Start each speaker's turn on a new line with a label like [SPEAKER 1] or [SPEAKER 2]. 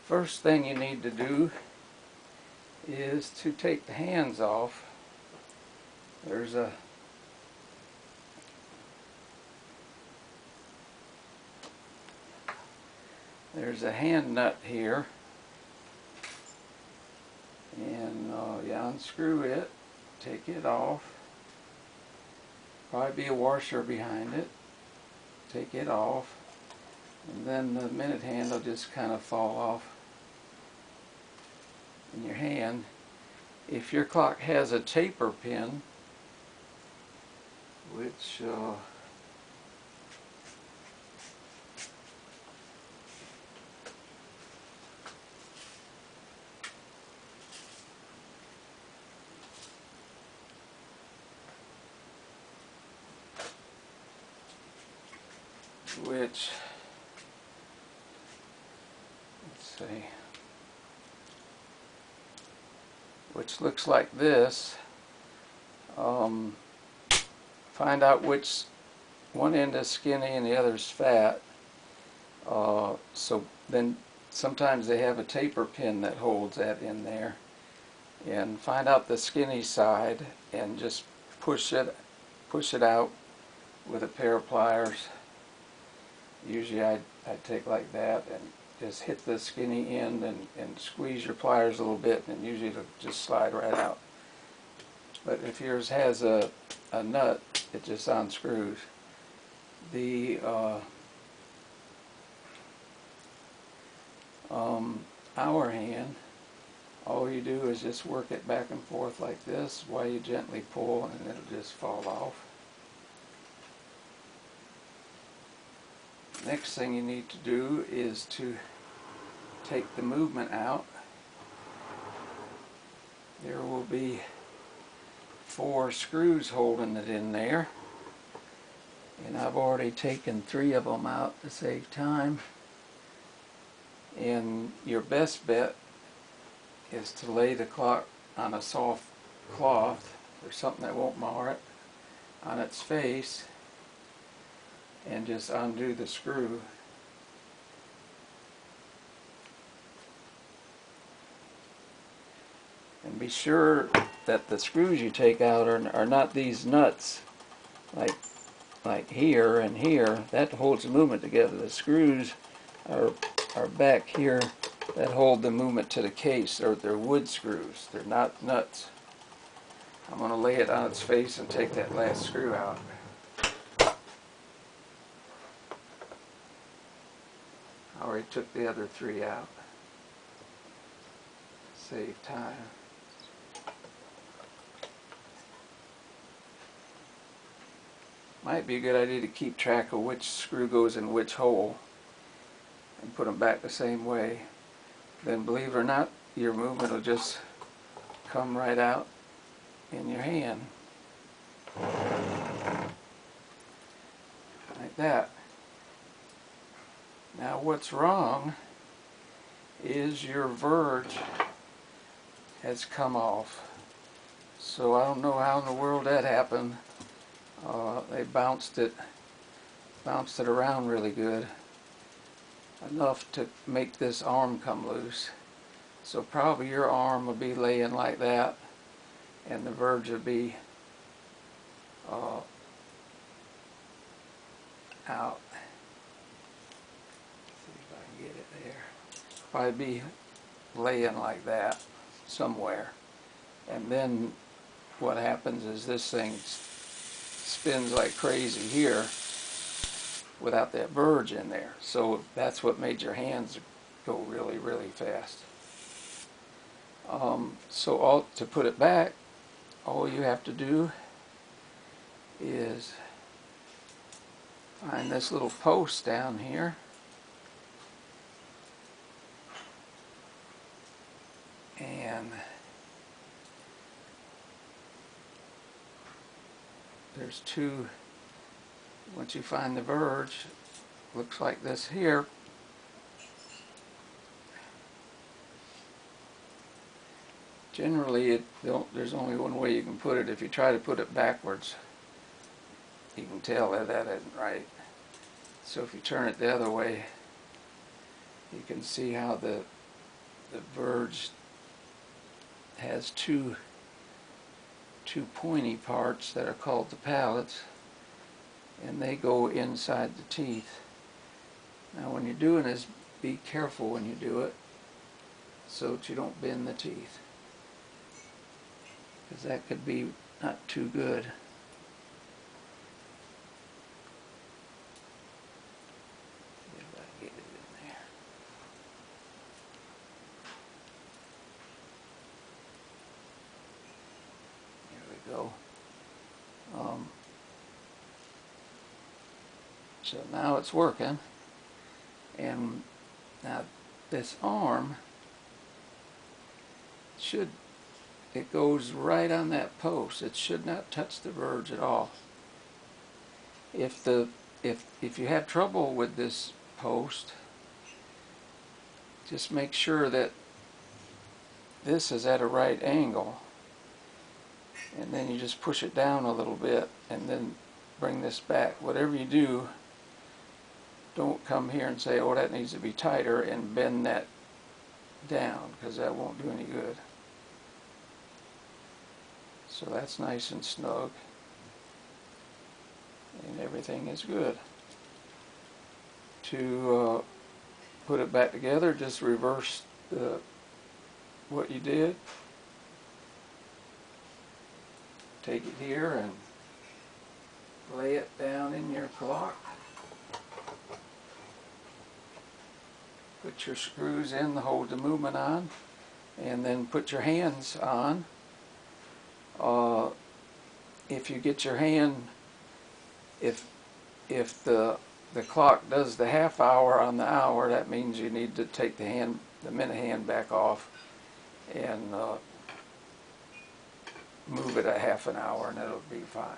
[SPEAKER 1] First thing you need to do is to take the hands off. There's a hand nut here, and you unscrew it, take it off. Probably be a washer behind it. Take it off, and then the minute hand will just kind of fall off in your hand. If your clock has a taper pin, which let's see, which looks like this. Find out which one end is skinny and the other is fat. So then sometimes they have a taper pin that holds that in there. And find out the skinny side and just push it out with a pair of pliers. Usually I'd take like that and just hit the skinny end and squeeze your pliers a little bit, and usually it'll just slide right out. But if yours has a nut, it just unscrews. The hour hand, all you do is just work it back and forth like this while you gently pull, and it'll just fall off. Next thing you need to do is to take the movement out. There will be 4 screws holding it in there, and I've already taken 3 of them out to save time. And your best bet is to lay the clock on a soft cloth or something that won't mar it on its face, and just undo the screw. And be sure that the screws you take out are not these nuts like here and here. That holds the movement together. The screws are back here that hold the movement to the case. They're wood screws. They're not nuts. I'm going to lay it on its face and take that last screw out. I already took the other 3 out. Save time. Might be a good idea to keep track of which screw goes in which hole and put them back the same way. Then, believe it or not, your movement will just come right out in your hand. Like that. Now what's wrong is your verge has come off. So I don't know how in the world that happened. They bounced it around really good, enough to make this arm come loose. So probably your arm will be laying like that, and the verge will be out. See if I can get it there. Probably be laying like that somewhere. And then what happens is this thing spins like crazy here without that verge in there. So that's what made your hands go really, really fast. So to put it back, all you have to do is find this little post down here, and there's 2. Once you find the verge, looks like this here. Generally, there's only one way you can put it. If you try to put it backwards, you can tell that isn't right. So if you turn it the other way, you can see how the the verge has two pointy parts that are called the pallets, and they go inside the teeth. Now when you're doing this, be careful when you do it so that you don't bend the teeth, because that could be not too good. See if I can get it in there. There we go. So now it's working, and now this arm it goes right on that post. It should not touch the verge at all. If you have trouble with this post, just make sure that this is at a right angle, and then you just push it down a little bit and then bring this back. Whatever you do, don't come here and say, oh, that needs to be tighter, and bend that down, because that won't do any good. So that's nice and snug, and everything is good. To put it back together, just reverse what you did. Take it here and lay it down in your clock. Put your screws in to hold the movement on, and then put your hands on. If you get your hand, if the clock does the half hour on the hour, that means you need to take the minute hand back off and move it a half an hour, and it'll be fine.